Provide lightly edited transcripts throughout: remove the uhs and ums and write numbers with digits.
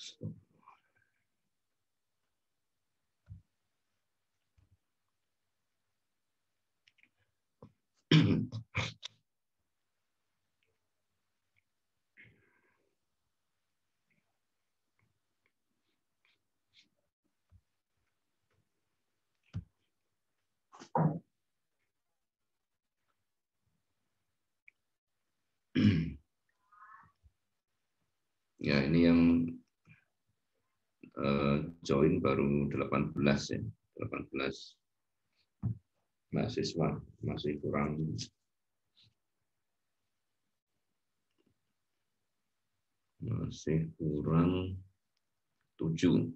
Ya, ini yang join baru 18 ya. 18 mahasiswa, masih kurang 7.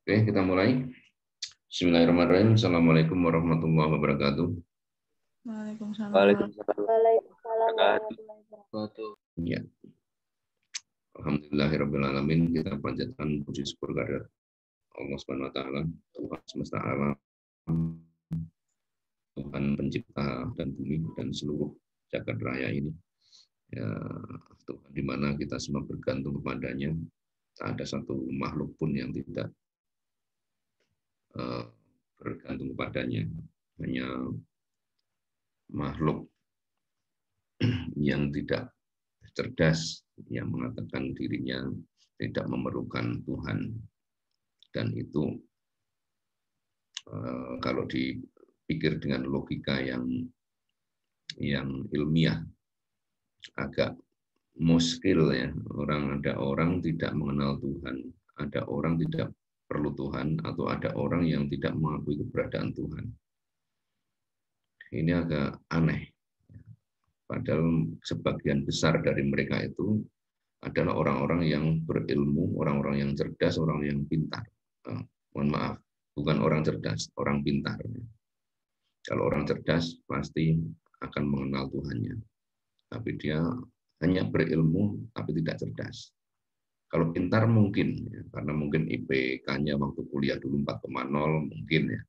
Oke, kita mulai. Bismillahirrahmanirrahim. Assalamualaikum warahmatullahi wabarakatuh. Waalaikumsalam. Warahmatullahi wabarakatuh. Ya. Alhamdulillahirrahmanirrahim. Kita panjatkan puji syukur kepada Allah Subhanahu wa taala, Tuhan semesta alam, Tuhan pencipta dan bumi dan seluruh jagat raya ini. Ya, Tuhan di mana kita semua bergantung kepadanya. Tak ada satu makhluk pun yang tidak bergantung kepadanya. Hanya makhluk yang tidak cerdas yang mengatakan dirinya tidak memerlukan Tuhan, dan itu kalau dipikir dengan logika yang ilmiah agak muskil ya. Ada orang tidak mengenal Tuhan, ada orang tidak perlu Tuhan, atau ada orang yang tidak mengakui keberadaan Tuhan. Ini agak aneh. Padahal sebagian besar dari mereka itu adalah orang-orang yang berilmu, orang-orang yang cerdas, orang yang pintar. Mohon maaf, bukan orang cerdas, orang pintar. Kalau orang cerdas pasti akan mengenal Tuhannya. Tapi dia hanya berilmu, tapi tidak cerdas. Kalau pintar mungkin, ya, karena mungkin IPK-nya waktu kuliah dulu 4,0 mungkin ya.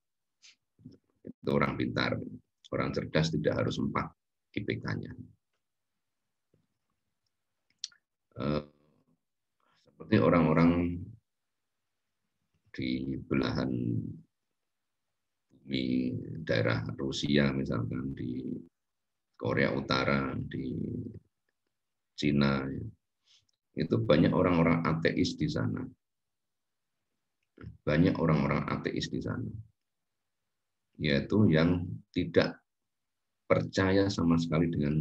Itu orang pintar. Orang cerdas tidak harus 4 IPK-nya. Seperti orang-orang di belahan bumi daerah Rusia misalkan, di Korea Utara, di Cina, itu banyak orang-orang ateis di sana. Banyak orang-orang ateis di sana. Yaitu yang tidak percaya sama sekali dengan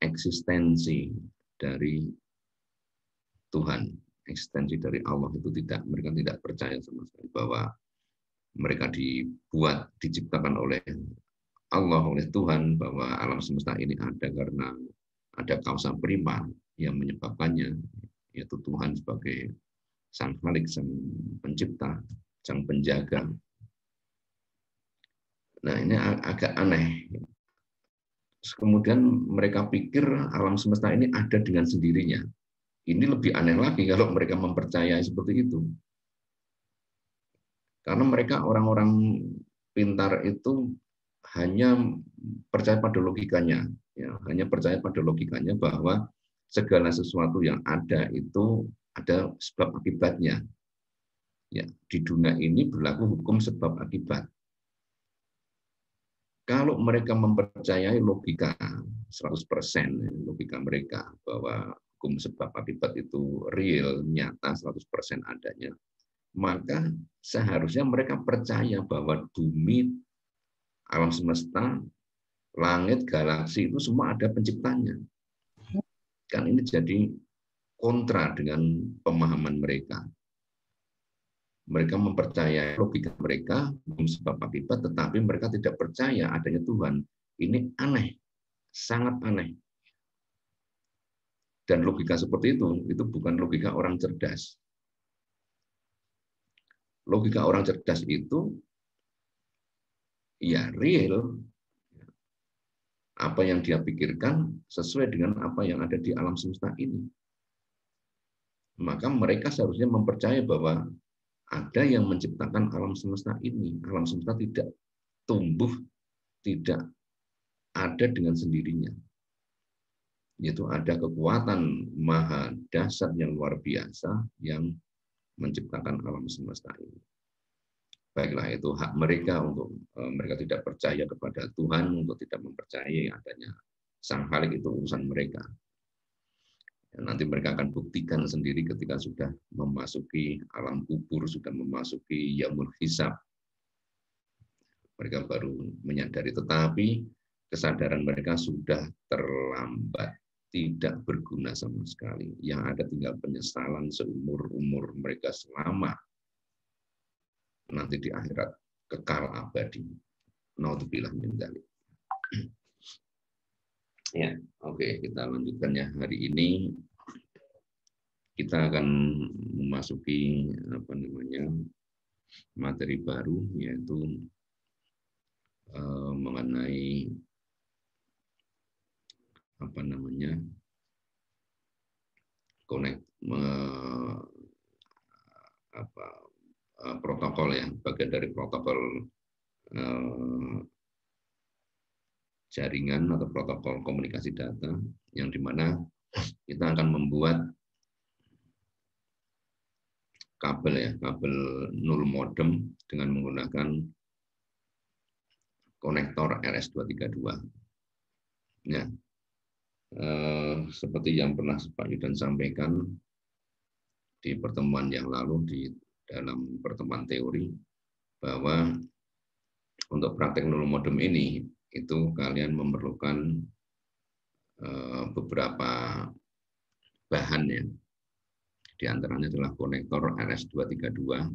eksistensi dari Tuhan, eksistensi dari Allah itu tidak, mereka tidak percaya sama sekali bahwa mereka diciptakan oleh Allah, oleh Tuhan, bahwa alam semesta ini ada karena ada kausa prima yang menyebabkannya, yaitu Tuhan sebagai sang Khalik, sang pencipta, sang penjaga. Nah, ini agak aneh. Kemudian mereka pikir alam semesta ini ada dengan sendirinya. Ini lebih aneh lagi kalau mereka mempercayai seperti itu. Karena mereka orang-orang pintar itu hanya percaya pada logikanya, ya, hanya percaya pada logikanya bahwa segala sesuatu yang ada itu ada sebab akibatnya. Ya, di dunia ini berlaku hukum sebab akibat. Kalau mereka mempercayai logika 100%, logika mereka bahwa hukum sebab akibat itu real, nyata, 100% adanya, maka seharusnya mereka percaya bahwa bumi, alam semesta, langit, galaksi itu semua ada penciptanya. Kan ini jadi kontra dengan pemahaman mereka. Mereka mempercayai logika mereka, hukum sebab akibat, tetapi mereka tidak percaya adanya Tuhan. Ini aneh, sangat aneh. Dan logika seperti itu bukan logika orang cerdas. Logika orang cerdas itu ya real, apa yang dia pikirkan sesuai dengan apa yang ada di alam semesta ini. Maka mereka seharusnya mempercayai bahwa ada yang menciptakan alam semesta ini. Alam semesta tidak tumbuh, tidak ada dengan sendirinya. Yaitu ada kekuatan maha dasar yang luar biasa yang menciptakan alam semesta ini. Baiklah, itu hak mereka untuk mereka tidak percaya kepada Tuhan, untuk tidak mempercayai adanya Sang Khalik, itu urusan mereka. Nanti mereka akan buktikan sendiri ketika sudah memasuki alam kubur, sudah memasuki yaumul hisab. Mereka baru menyadari, tetapi kesadaran mereka sudah terlambat, tidak berguna sama sekali. Yang ada tinggal penyesalan seumur-umur mereka selama nanti di akhirat kekal abadi. Naudzubillah min dzalik. Ya, oke, kita lanjutkan ya. Hari ini kita akan memasuki materi baru, yaitu mengenai protokol ya, bagian dari protokol jaringan atau protokol komunikasi data, yang dimana kita akan membuat kabel ya, kabel null modem dengan menggunakan konektor RS232. Ya, seperti yang pernah Pak Yudan sampaikan di pertemuan yang lalu di dalam pertemuan teori, bahwa untuk praktek null modem ini itu kalian memerlukan beberapa bahan ya. Di antaranya adalah konektor RS232,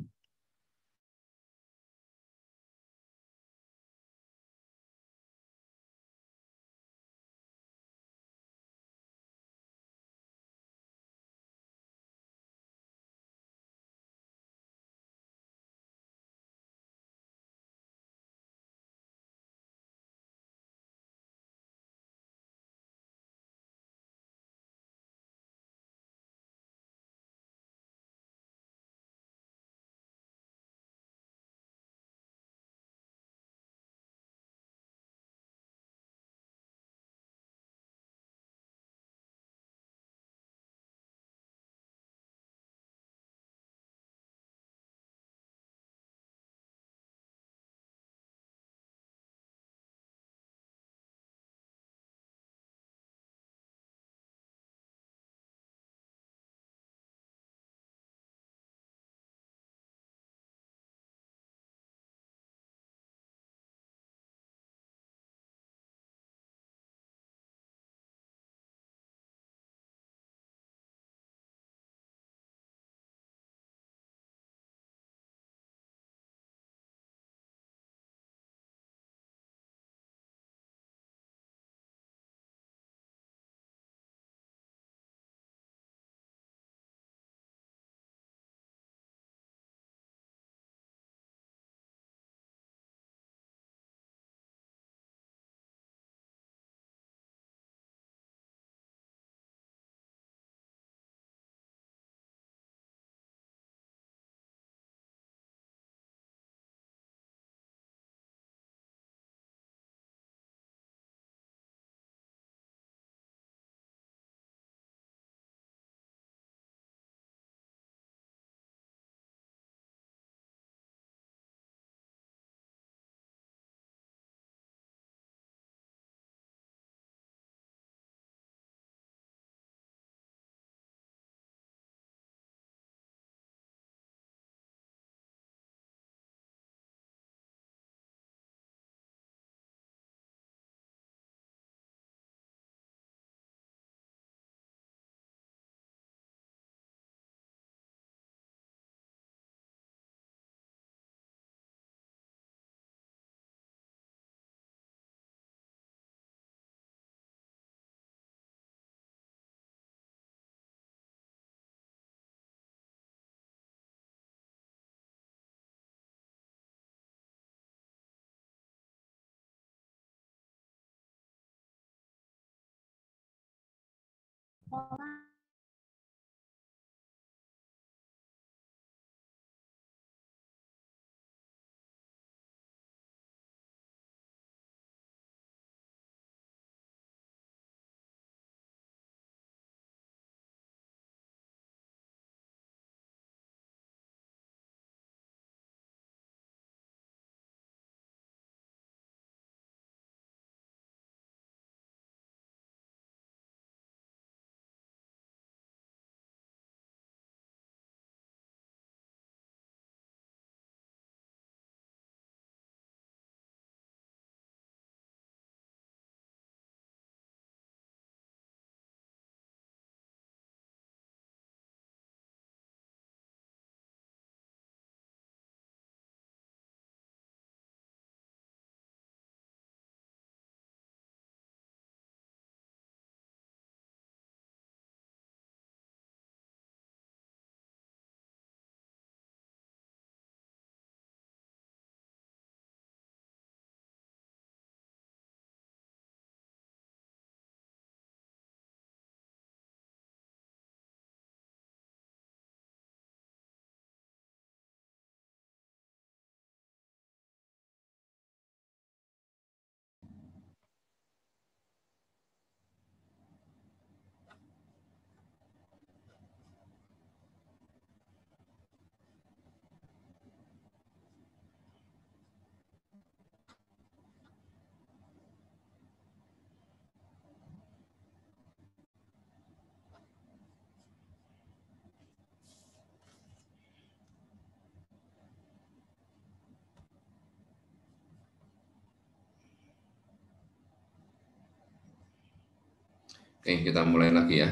Oke, kita mulai lagi ya.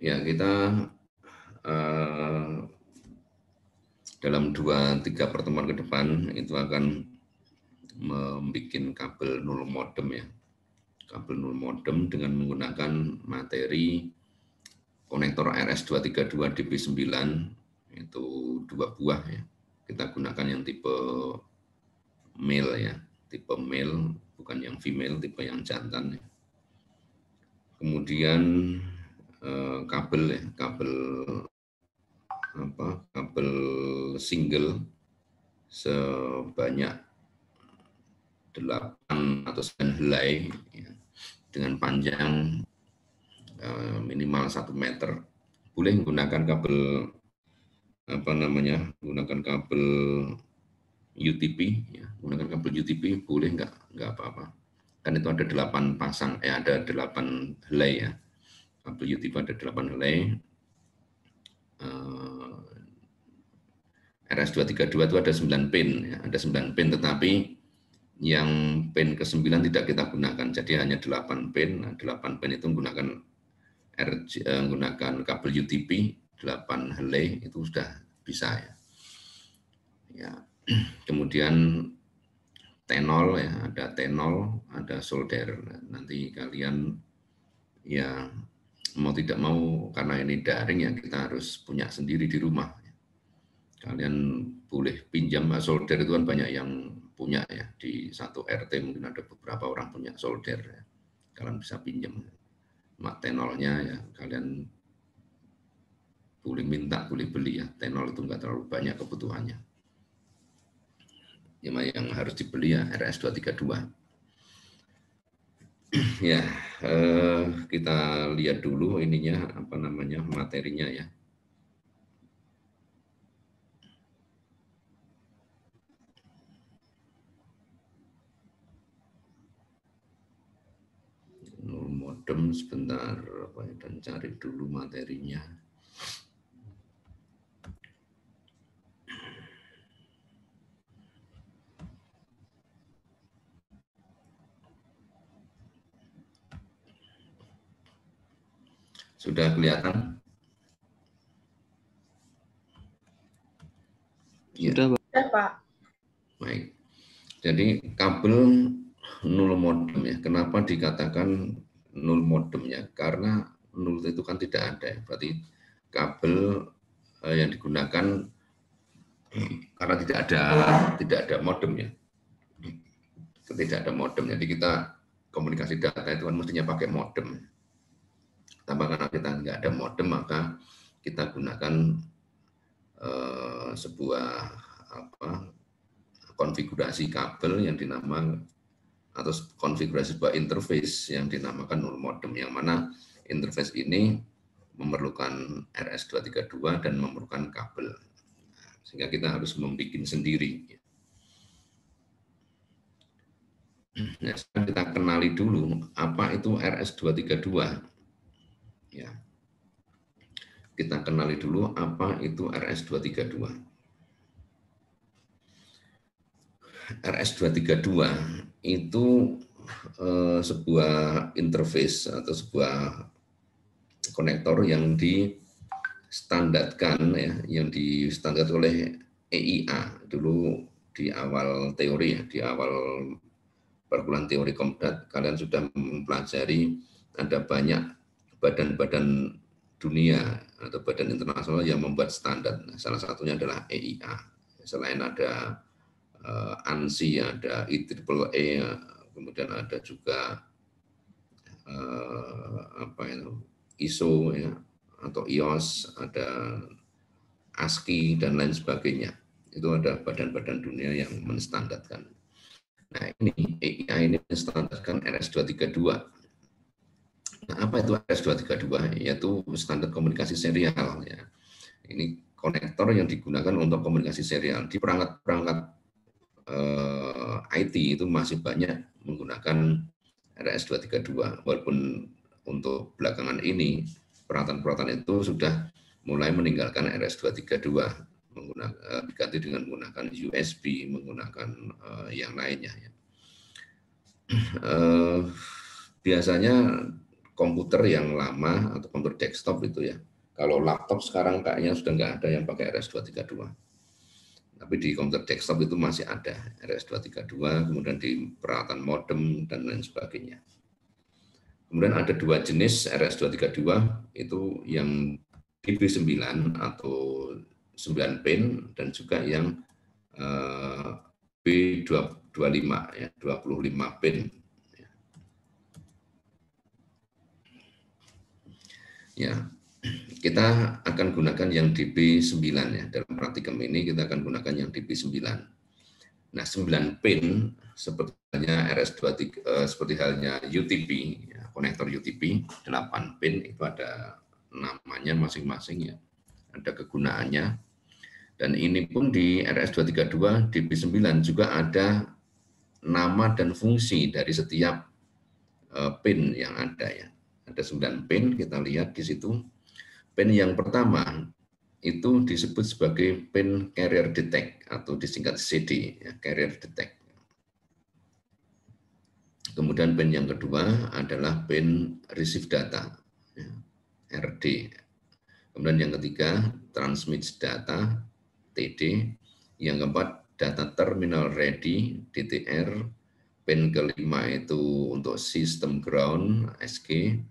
Ya, kita dalam 2-3 pertemuan ke depan itu akan membuat kabel nul modem ya. Kabel nul modem dengan menggunakan materi konektor RS232DP9 itu 2 buah ya. Kita gunakan yang tipe male ya, tipe male bukan yang female, tipe yang jantan ya. Kemudian kabel ya, kabel single sebanyak 8 atau 9 helai ya, dengan panjang minimal 1 meter. Boleh menggunakan kabel menggunakan kabel UTP ya, menggunakan kabel UTP boleh nggak apa-apa. Kan itu ada 8 pasang ada 8 helai ya. Kabel UTP ada 8 helai. RS232 itu ada 9 pin ya, ada 9 pin, tetapi yang pin ke-9 tidak kita gunakan, jadi hanya 8 pin. Nah, 8 pin itu menggunakan kabel UTP 8 helai itu sudah bisa ya. Ya. Kemudian T0 ya, ada T0, ada solder. Nanti kalian ya mau tidak mau karena ini daring ya kita harus punya sendiri di rumah. Kalian boleh pinjam, solder itu kan banyak yang punya ya, di satu RT mungkin ada beberapa orang punya solder ya. Kalian bisa pinjam. Mat T0-nya ya kalian boleh minta, boleh beli ya. T0 itu enggak terlalu banyak kebutuhannya. Yang harus dibeli ya RS232. Ya, kita lihat dulu ininya materinya ya. Modem sebentar dan cari dulu materinya. Sudah kelihatan? Sudah, Pak. Baik. Jadi kabel nul modem ya. Kenapa dikatakan nul modemnya? Karena nul itu kan tidak ada. Berarti kabel yang digunakan karena tidak ada modem ya. tidak ada modem. Jadi kita komunikasi data itu kan mestinya pakai modem. Tapi karena kita nggak ada modem, maka kita gunakan sebuah konfigurasi kabel yang dinamakan, atau konfigurasi sebuah interface yang dinamakan null modem, yang mana interface ini memerlukan RS-232 dan memerlukan kabel. Sehingga kita harus membuat sendiri. Nah, sekarang kita kenali dulu apa itu RS-232. Ya. Kita kenali dulu apa itu RS-232. RS-232 itu sebuah interface atau sebuah konektor yang distandarkan, ya, yang distandarkan oleh EIA dulu di awal teori, ya, di awal perguruan teori komputer. Kalian sudah mempelajari ada banyak badan-badan dunia atau badan internasional yang membuat standar. Salah satunya adalah EIA. Selain ada ANSI, ada IEEE, kemudian ada juga ISO, ya, atau IOS, ada ASCII dan lain sebagainya. Itu ada badan-badan dunia yang menstandarkan. Nah, ini EIA ini menstandarkan RS-232. Nah, apa itu RS-232? Yaitu standar komunikasi serial. Ya. Ini konektor yang digunakan untuk komunikasi serial. Di perangkat-perangkat IT itu masih banyak menggunakan RS-232, walaupun untuk belakangan ini peralatan-peralatan itu sudah mulai meninggalkan RS-232, diganti dengan menggunakan USB, menggunakan yang lainnya. Biasanya komputer yang lama atau komputer desktop itu, ya, kalau laptop sekarang kayaknya sudah nggak ada yang pakai RS-232. Tapi di komputer desktop itu masih ada RS-232, kemudian di peralatan modem dan lain sebagainya. Kemudian ada dua jenis RS-232, itu yang DB9 atau 9 pin, dan juga yang B25, ya, 25 pin. Ya, kita akan gunakan yang DB9, ya. Dalam praktikum ini kita akan gunakan yang DB9. Nah, 9 pin seperti halnya seperti halnya UTP, ya, konektor UTP, 8 pin itu ada namanya masing-masing, ya. Ada kegunaannya. Dan ini pun di RS-232 DB9 juga ada nama dan fungsi dari setiap pin yang ada, ya. Ada 9 pin, kita lihat di situ. Pin yang pertama itu disebut sebagai pin carrier detect atau disingkat CD, ya, carrier detect. Kemudian pin yang kedua adalah pin receive data, ya, RD. Kemudian yang ketiga transmit data, TD. Yang keempat data terminal ready, DTR. Pin kelima itu untuk system ground, SG.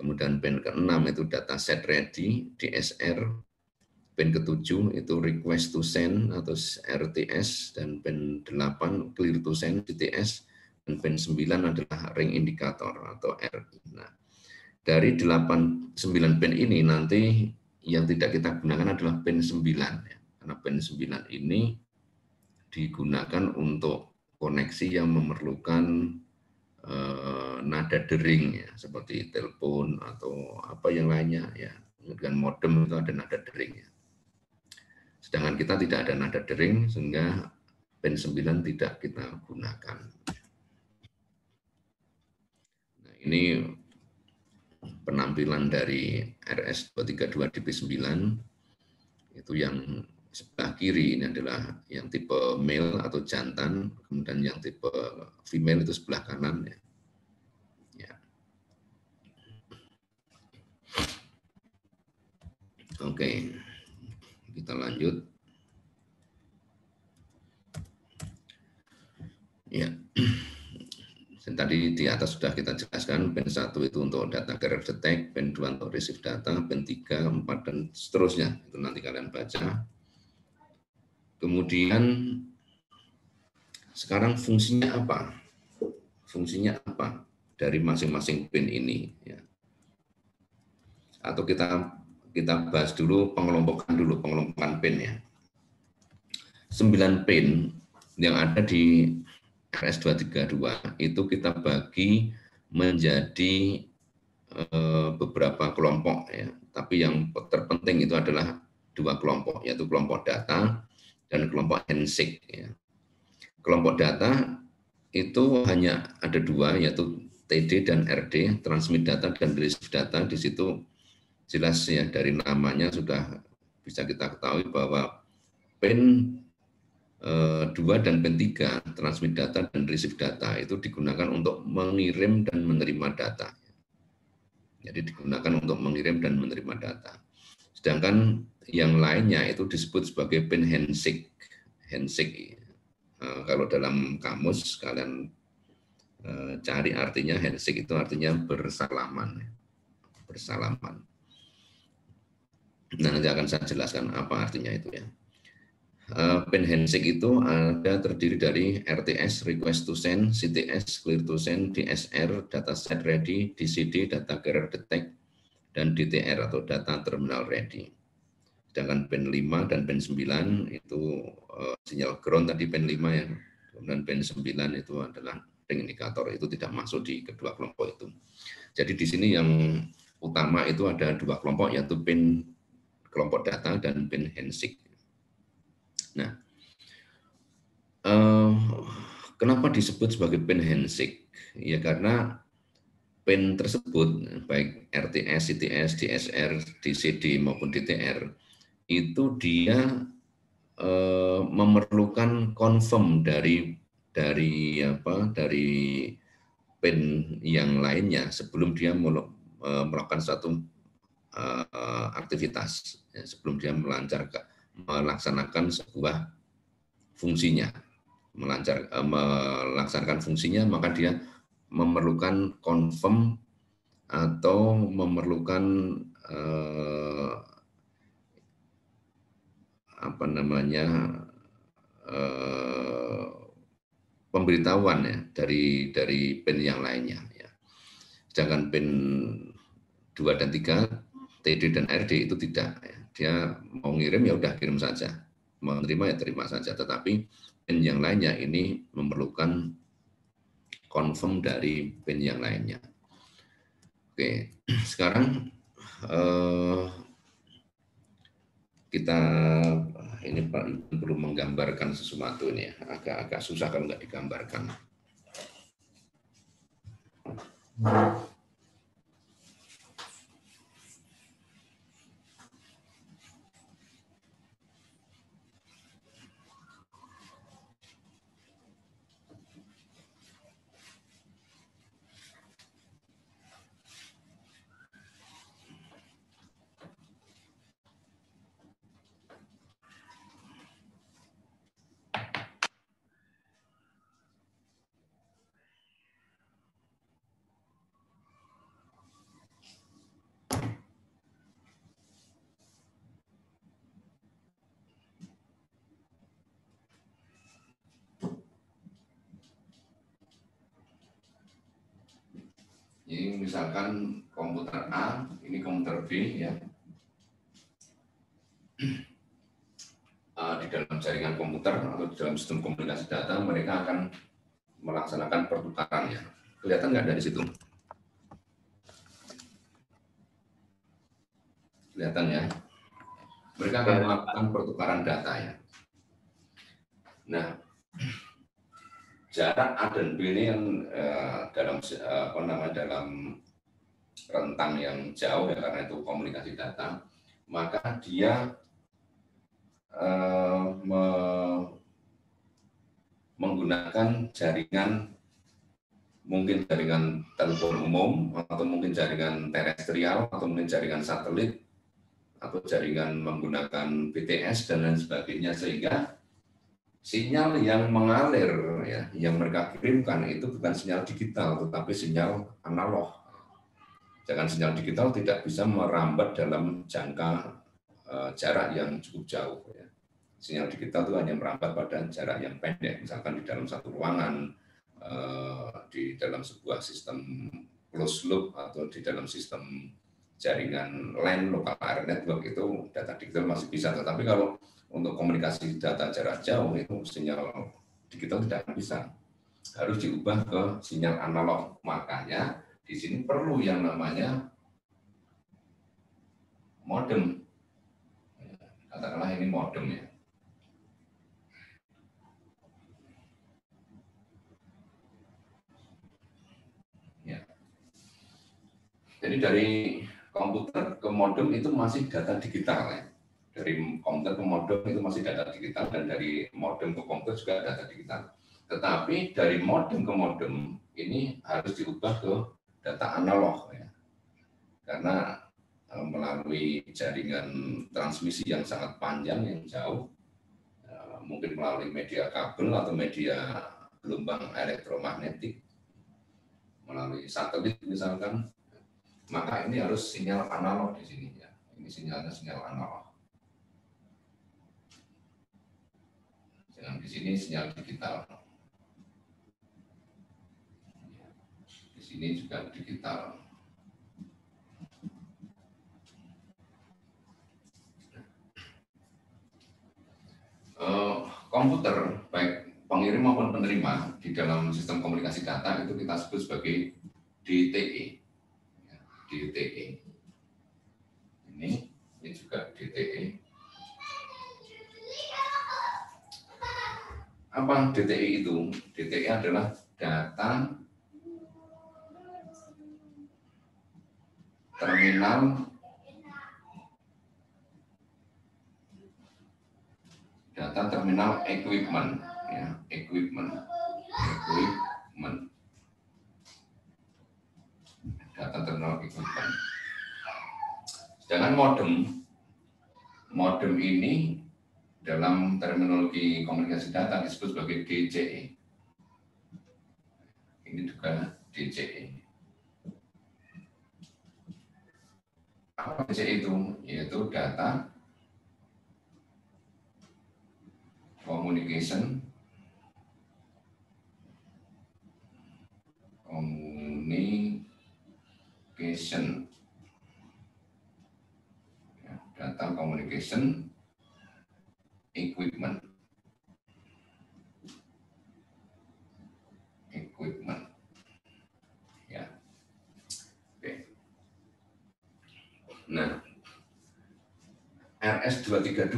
Kemudian pin keenam itu data set ready, DSR. Pin ketujuh itu request to send atau RTS, dan pin 8 clear to send, CTS, dan pin 9 adalah ring indicator atau RI. Nah, dari 9 pin ini nanti yang tidak kita gunakan adalah pin 9, ya. Karena pin 9 ini digunakan untuk koneksi yang memerlukan nada dering, ya, seperti telepon atau apa yang lainnya, ya. Dengan modem itu ada nada dering, ya. Sedangkan kita tidak ada nada dering, sehingga pin 9 tidak kita gunakan. Nah, ini penampilan dari RS-232 DB9. Itu yang sebelah kiri ini adalah yang tipe male atau jantan, kemudian yang tipe female itu sebelah kanan, ya. Ya. Oke, kita lanjut. Ya. Tadi di atas sudah kita jelaskan, pin 1 itu untuk data carrier detect, pin 2 untuk receive data, pin 3, 4, dan seterusnya. Itu nanti kalian baca. Kemudian sekarang fungsinya apa? fungsinya apa dari masing-masing pin ini, ya. Atau kita bahas dulu pengelompokan pin, ya. 9 pin yang ada di RS232 itu kita bagi menjadi beberapa kelompok, ya. Tapi yang terpenting itu adalah 2 kelompok, yaitu kelompok data dan kelompok handshake, ya. Kelompok data itu hanya ada 2, yaitu TD dan RD, transmit data dan receive data. Di situ jelas, ya, dari namanya sudah bisa kita ketahui bahwa pin 2 dan pin 3, transmit data dan receive data, itu digunakan untuk mengirim dan menerima data. Jadi digunakan untuk mengirim dan menerima data. Sedangkan yang lainnya itu disebut sebagai pin handshake. Handshake, kalau dalam kamus kalian cari artinya, handshake itu artinya bersalaman. Bersalaman. Nah, nanti akan saya jelaskan apa artinya itu, ya. Pin handshake itu terdiri dari RTS, request to send, CTS, clear to send, DSR, data set ready, DCD, data carrier detect, dan DTR atau data terminal ready. Sedangkan pin 5 dan pin 9 itu sinyal ground tadi pin 5, ya. Kemudian pin 9 itu adalah ring indikator, itu tidak masuk di kedua kelompok itu. Jadi di sini yang utama itu ada 2 kelompok, yaitu pin kelompok data dan pin handshake. Nah, kenapa disebut sebagai pin handshake? Ya karena pin tersebut, baik RTS, CTS, DSR, DCD maupun DTR, itu dia memerlukan confirm dari pin yang lainnya sebelum dia melakukan satu aktivitas, ya, sebelum dia melaksanakan sebuah fungsinya, melaksanakan fungsinya, maka dia memerlukan confirm atau memerlukan pemberitahuan, ya, dari pin yang lainnya, ya. Sedangkan pin 2 dan 3, TD dan RD itu tidak, ya. Dia mau ngirim ya udah kirim saja, mau menerima ya terima saja. Tetapi pin yang lainnya ini memerlukan confirm dari pin yang lainnya. Oke, sekarang kita ini perlu menggambarkan sesuatu ini, ya. Agak susah kalau nggak digambarkan. Ini misalkan komputer A, ini komputer B, ya. Di dalam jaringan komputer atau di dalam sistem komunikasi data, mereka akan melaksanakan pertukaran, ya. Kelihatan nggak dari situ? Kelihatan, ya. Mereka akan melakukan pertukaran data, ya. Nah, jarak A dan B ini yang dalam rentang yang jauh, ya, karena itu komunikasi data, maka dia menggunakan jaringan, mungkin jaringan telepon umum, atau mungkin jaringan terestrial, atau mungkin jaringan satelit, atau jaringan menggunakan BTS dan lain sebagainya, sehingga sinyal yang mengalir, ya, yang mereka kirimkan itu bukan sinyal digital, tetapi sinyal analog. Sedangkan sinyal digital tidak bisa merambat dalam jangka jarak yang cukup jauh, ya. Sinyal digital itu hanya merambat pada jarak yang pendek, misalkan di dalam satu ruangan di dalam sebuah sistem closed loop atau di dalam sistem jaringan LAN local area network itu data digital masih bisa, tetapi kalau untuk komunikasi data jarak jauh itu sinyal digital tidak bisa, harus diubah ke sinyal analog. Makanya di sini perlu yang namanya modem, katakanlah ini modem ya. Jadi dari komputer ke modem itu masih data digital ya. Dari komputer ke modem itu masih data digital, dan dari modem ke komputer juga data digital. Tetapi dari modem ke modem ini harus diubah ke data analog ya. Karena melalui jaringan transmisi yang sangat panjang, yang jauh, mungkin melalui media kabel atau media gelombang elektromagnetik, melalui satelit misalkan, maka ini harus sinyal analog di sini ya. Ini sinyalnya sinyal analog. Jangan di sini sinyal digital. Di sini juga digital. Komputer baik pengirim maupun penerima di dalam sistem komunikasi data itu kita sebut sebagai DTE. DTE. Ini juga DTE. Apa DTE itu? DTE adalah data terminal equipment ya, equipment data terminal equipment. Sedangkan modem ini dalam terminologi komunikasi data disebut sebagai DCE. Ini juga DCE. Apa DCE itu? Yaitu data communication ya, data communication equipment ya. Oke. Nah, RS232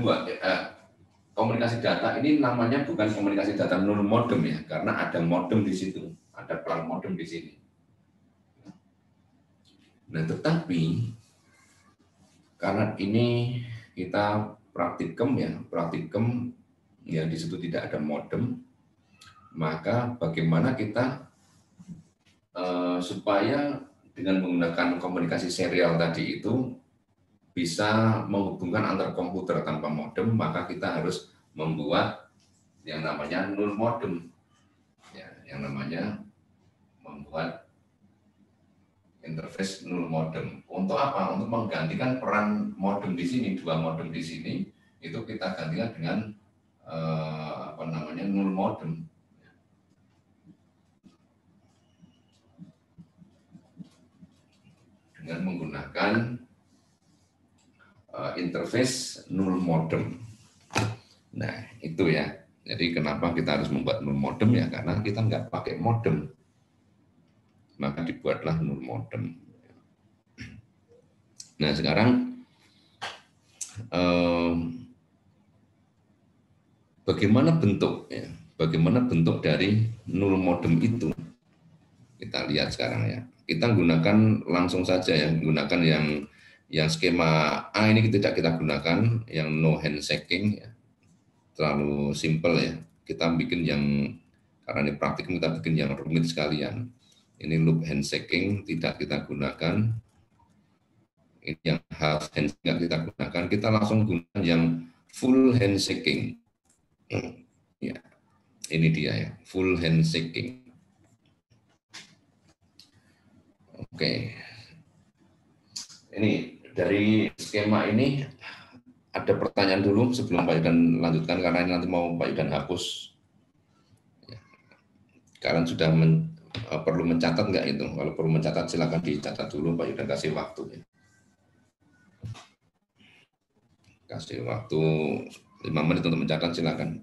komunikasi data ini namanya bukan komunikasi data non modem ya, karena ada modem di situ, ada peran modem di sini. Nah, tetapi karena ini kita praktikum ya di situ tidak ada modem, maka bagaimana kita supaya dengan menggunakan komunikasi serial tadi itu bisa menghubungkan antar komputer tanpa modem, maka kita harus membuat yang namanya null modem, ya, yang namanya membuat interface null modem. Untuk apa? Untuk menggantikan peran modem di sini, dua modem di sini, itu kita gantikan dengan null modem. Dengan menggunakan interface null modem. Nah, itu ya. Jadi kenapa kita harus membuat null modem ya? Karena kita nggak pakai modem. Maka dibuatlah null modem. Nah, sekarang bagaimana bentuk ya? Bagaimana bentuk dari null modem itu? Kita lihat sekarang ya. Kita gunakan langsung saja ya, gunakan yang skema A ini tidak kita gunakan, yang no handshaking ya. Terlalu simple ya. Kita bikin yang, karena ini praktikum, kita bikin yang rumit sekalian. Ini loop handshaking tidak kita gunakan. Ini yang half handshaking kita gunakan. Kita langsung gunakan yang full handshaking. Ya, ini dia ya, full handshaking. Oke. Ini dari skema ini ada pertanyaan dulu sebelum Pak Yudan lanjutkan, karena ini nanti mau Pak Yudan hapus. Kalian sudah perlu mencatat nggak itu? Kalau perlu mencatat silakan dicatat dulu, Pak Yudan kasih waktu. Ya. Kasih waktu 5 menit untuk mencatat silakan.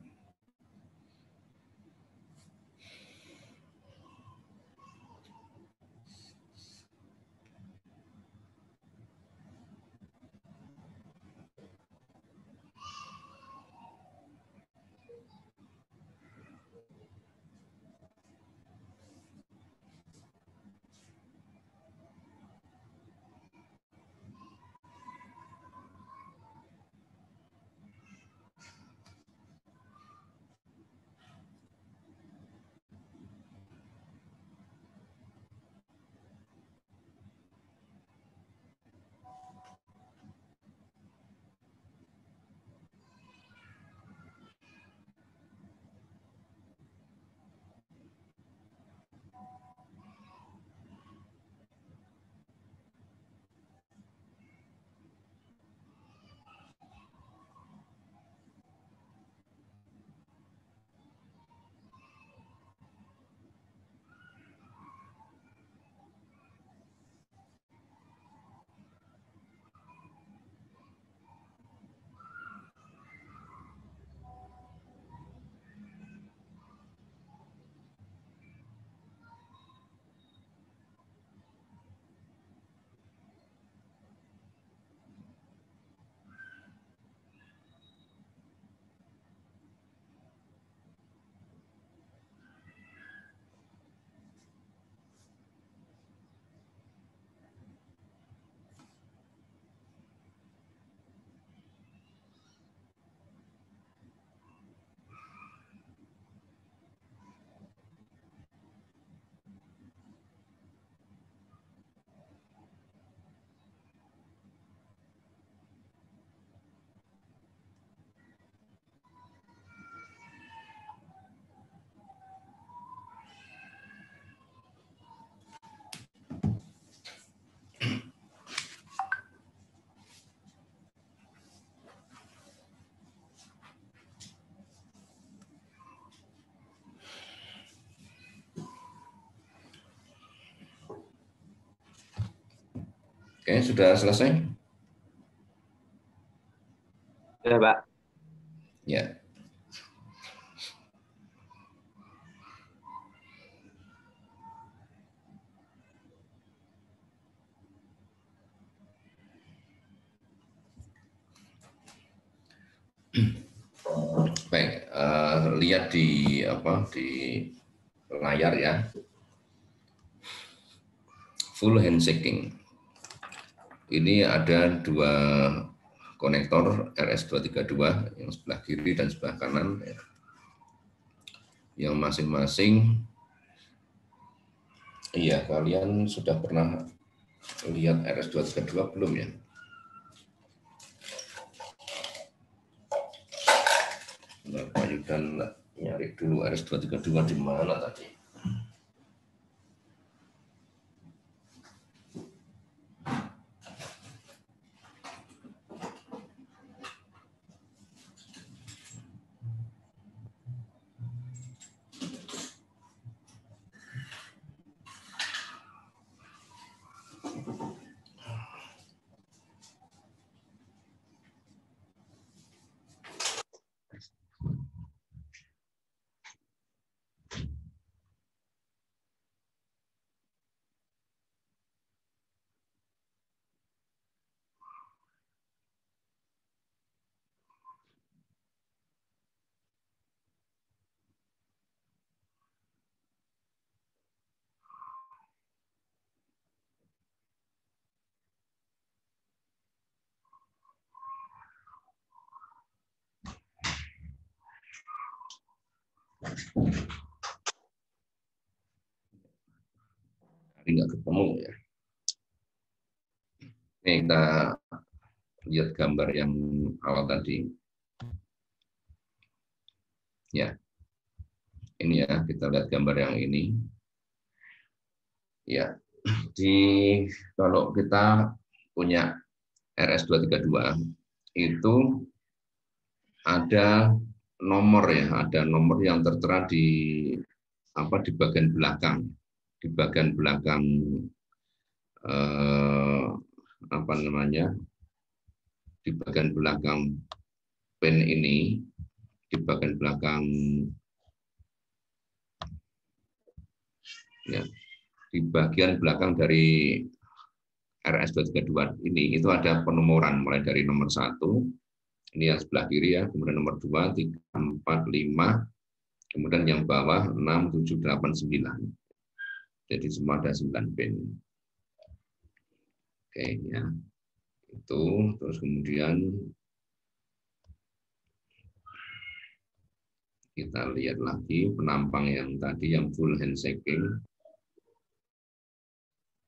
Oke, sudah selesai? Ya, Pak. Ya. Baik, lihat di layar ya. Full handshaking. Ini ada dua konektor RS232 yang sebelah kiri dan sebelah kanan, yang masing-masing, iya kalian sudah pernah lihat RS232 belum ya? Nah, Pak Yudan nyari dulu RS232 di mana tadi? Ini nggak ketemu ya. Ini kita lihat gambar yang awal tadi. Ya, ini ya, kita lihat gambar yang ini. Ya, kalau kita punya RS232 itu ada nomor ya, ada nomor yang tertera di di bagian belakang, apa namanya, di bagian belakang pen ini, di bagian belakang ya, di bagian belakang dari RS232 ini itu ada penomoran mulai dari nomor 1, ini yang sebelah kiri ya, kemudian nomor 2, 3, 4, 5, kemudian yang bawah 6, 7, 8, 9. Jadi semua ada 9 pin. Oke ya. Itu terus kemudian kita lihat lagi penampang yang tadi yang full handshaking.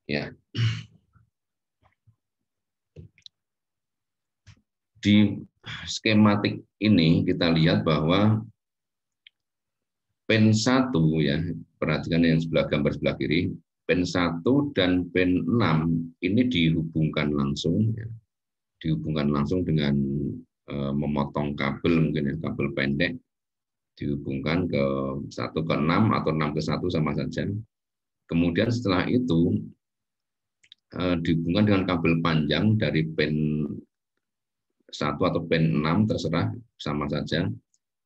Ya. Di skematik ini kita lihat bahwa pen 1 ya, perhatikan yang sebelah gambar sebelah kiri, pen 1 dan pen 6 ini dihubungkan langsung ya. Dihubungkan langsung dengan memotong kabel, mungkin ya, kabel pendek dihubungkan ke 1 ke 6 atau 6 ke 1 sama saja. Kemudian setelah itu dihubungkan dengan kabel panjang dari pen 1 atau pen 6 terserah sama saja,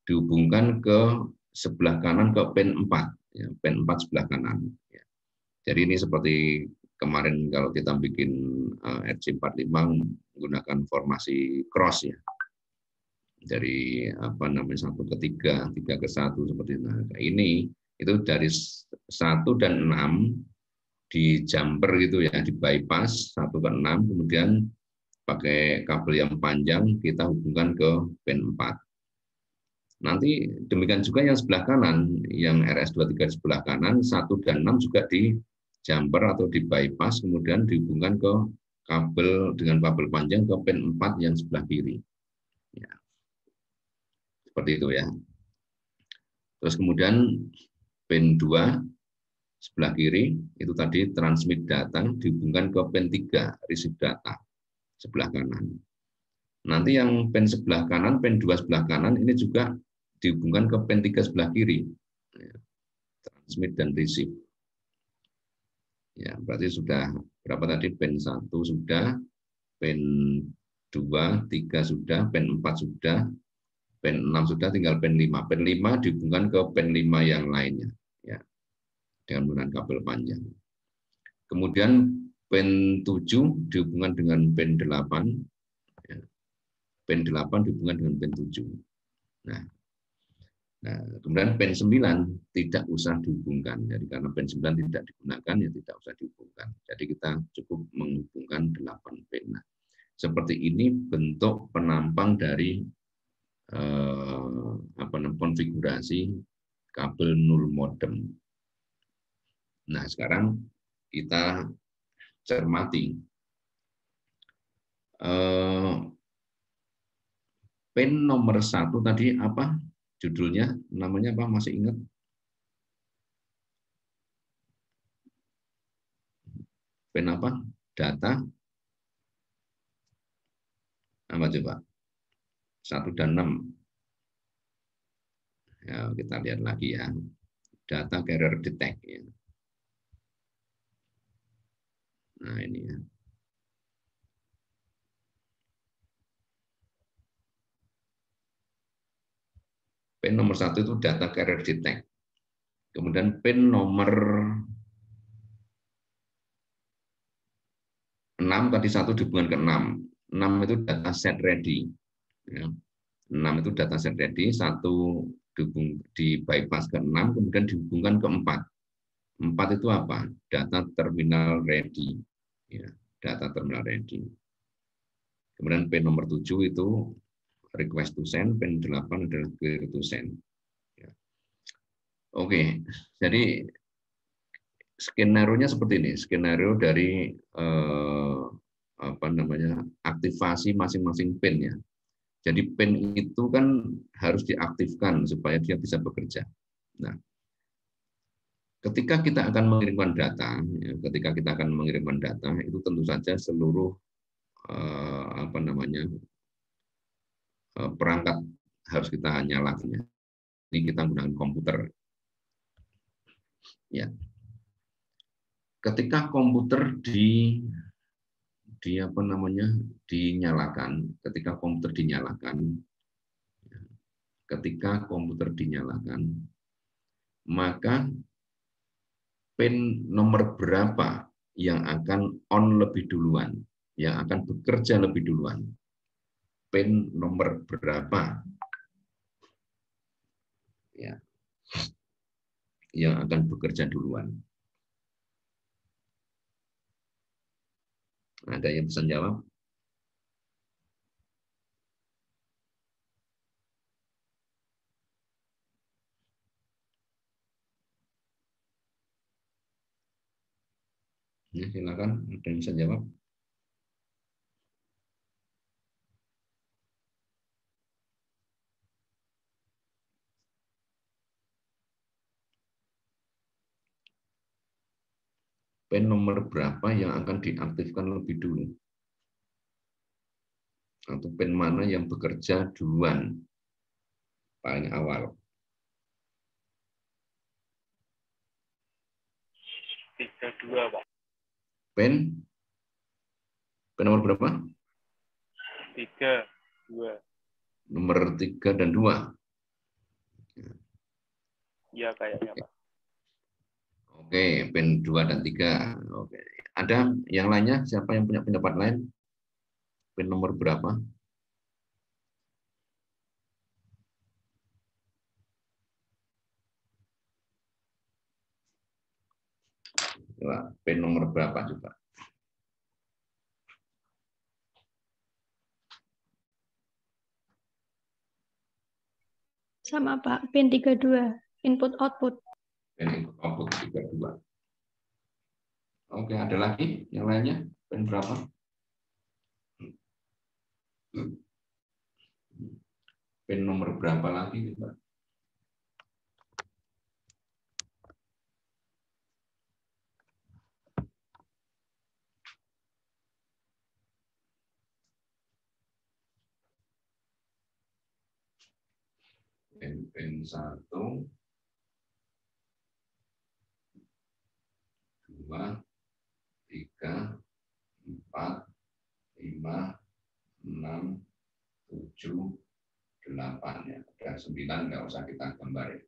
dihubungkan ke sebelah kanan ke pen 4 ya, pen 4 sebelah kanan ya. Jadi ini seperti kemarin kalau kita bikin RC45 menggunakan formasi cross ya, dari apa namanya 1 ke 3, 3 ke 1 seperti itu. Nah, ini itu dari 1 dan 6 di jumper gitu ya, di bypass 1 ke 6, kemudian pakai kabel yang panjang kita hubungkan ke pen 4. Nanti demikian juga yang sebelah kanan, yang RS23 sebelah kanan 1 dan 6 juga di jumper atau di bypass, kemudian dihubungkan ke kabel dengan kabel panjang ke pen 4 yang sebelah kiri. Ya. Seperti itu ya. Terus kemudian pen 2 sebelah kiri itu tadi transmit data dihubungkan ke pen 3 receive data sebelah kanan. Nanti yang pen sebelah kanan, pen 2 sebelah kanan ini juga dihubungkan ke pen 3 sebelah kiri. Transmit dan receive. Ya, berarti sudah berapa tadi? Pen 1 sudah, pen 2, 3 sudah, pen 4 sudah, pen 6 sudah, tinggal pen 5. Pen 5 dihubungkan ke pen 5 yang lainnya ya, dengan menggunakan kabel panjang. Kemudian pen 7 dihubungkan dengan pen 8. Ya. Pen 8 dihubungkan dengan pen 7. Nah, kemudian pen 9 tidak usah dihubungkan. Jadi karena pen 9 tidak digunakan, ya tidak usah dihubungkan. Jadi kita cukup menghubungkan 8 pin. Nah, seperti ini bentuk penampang dari konfigurasi kabel null modem. Nah, sekarang kita cermati pin nomor 1 tadi apa judulnya, namanya apa, masih ingat? Pin apa? Data apa coba? 1 dan 6. Ya, kita lihat lagi ya. Data carrier detect ya. Nah, ini ya. Pin nomor 1 itu data carrier detect. Kemudian pin nomor 6 tadi 1 dihubungkan ke 6. 6 itu data set ready. Ya. 6 itu data set ready, 1 di bypass ke 6, kemudian dihubungkan ke 4. 4 itu apa? Data terminal ready. Ya, data terminal ready. Kemudian pin nomor 7 itu request to send, pin 8 adalah clear to send. Ya. Oke, jadi skenario-nya seperti ini. Skenario dari aktivasi masing-masing pin ya. Jadi pin itu kan harus diaktifkan supaya dia bisa bekerja. Nah, ketika kita akan mengirimkan data, itu tentu saja seluruh perangkat harus kita nyalakan. Ini kita menggunakan komputer. Ya. Ketika komputer dinyalakan, ketika komputer dinyalakan, maka pin nomor berapa yang akan on lebih duluan, yang akan bekerja lebih duluan? Pin nomor berapa ya, yang akan bekerja duluan? Ada yang bisa jawab? Ya, silakan, ada yang bisa jawab? Pin nomor berapa yang akan diaktifkan lebih dulu? Atau pin mana yang bekerja duluan, paling awal? 32, Pak. Pin nomor berapa? 3, 2. Nomor 3 dan 2. Iya kayaknya, Pak. Oke, pin 2 dan 3. Oke. Ada yang lainnya? Siapa yang punya pendapat lain? Pin nomor berapa? Coba, pin nomor berapa coba? Sama Pak, pin 32, input output. Pin input output 32. Oke, ada lagi yang lainnya? Pin berapa? Pin nomor berapa lagi coba? Pin 1, 2, 3, 4, 5, 6, 7, 8 ya. Dan 9 nggak usah kita gambarin.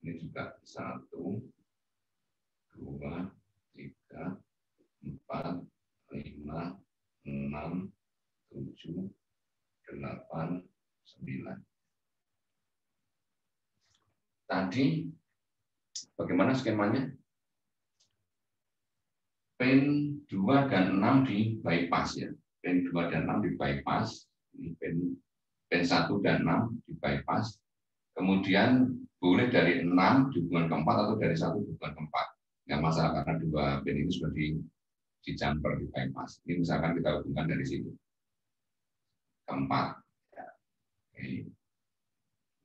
Ini juga 1, 2, 3, 4, 5, 6, 7, 8, 9. Tadi bagaimana skemanya? Pin 2 dan 6 di bypass ya. Pin 2 dan 6 di bypass. Ini pin 1 dan 6 di bypass. Kemudian boleh dari 6 di hubungan keempat atau dari 1 di hubungan keempat. Nggak masalah karena dua pin ini sudah di jumper di bypass. Ini misalkan kita hubungkan dari sini. Keempat. Oke.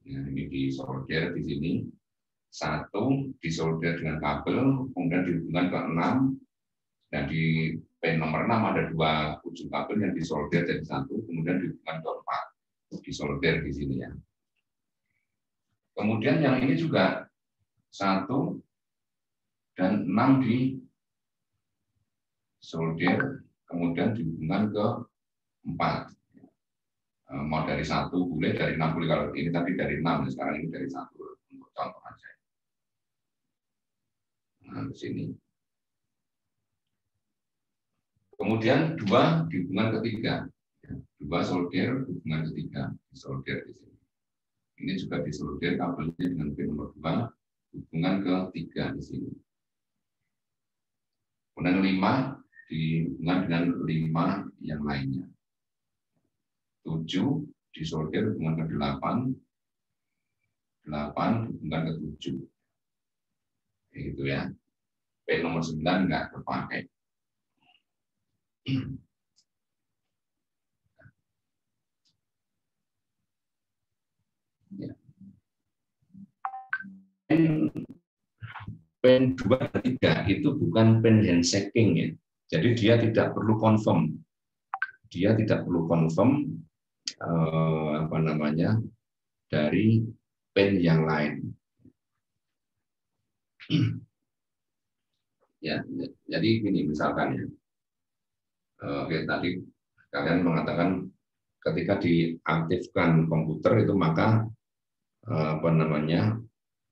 Nah, ini disolder di sini. 1 disolder dengan kabel, kemudian dihubungkan ke 6. Dan di pin nomor 6 ada 2 ujung kabel yang disolder jadi 1, kemudian dihubungkan ke 4. Disolder di sini ya. Kemudian yang ini juga 1 dan 6 di solder, kemudian dihubungkan ke 4. Mau dari 1 boleh, dari 6 boleh. Kalau ini tadi dari 6, sekarang ini dari 1 untuk contoh aja. Nah, di sini. Kemudian 2 dihubungan ke 3. 2 solder hubungan ke 3, disolder di sini. Ini juga disolder kabelnya dengan pin nomor 2, hubungan ke 3 di sini. Kemudian 5 dihubungan dengan 5 yang lainnya. 7 disolder hubungan ke 8, 8 hubungan ke 7. Gitu ya. Pin nomor 9 enggak terpakai. Ya. Pin 2 dan 3 itu bukan pin handshaking ya. Jadi dia tidak perlu confirm. Dia tidak perlu confirm dari pin yang lain. Ya, jadi gini misalkan ya. Oke, tadi kalian mengatakan ketika diaktifkan komputer itu maka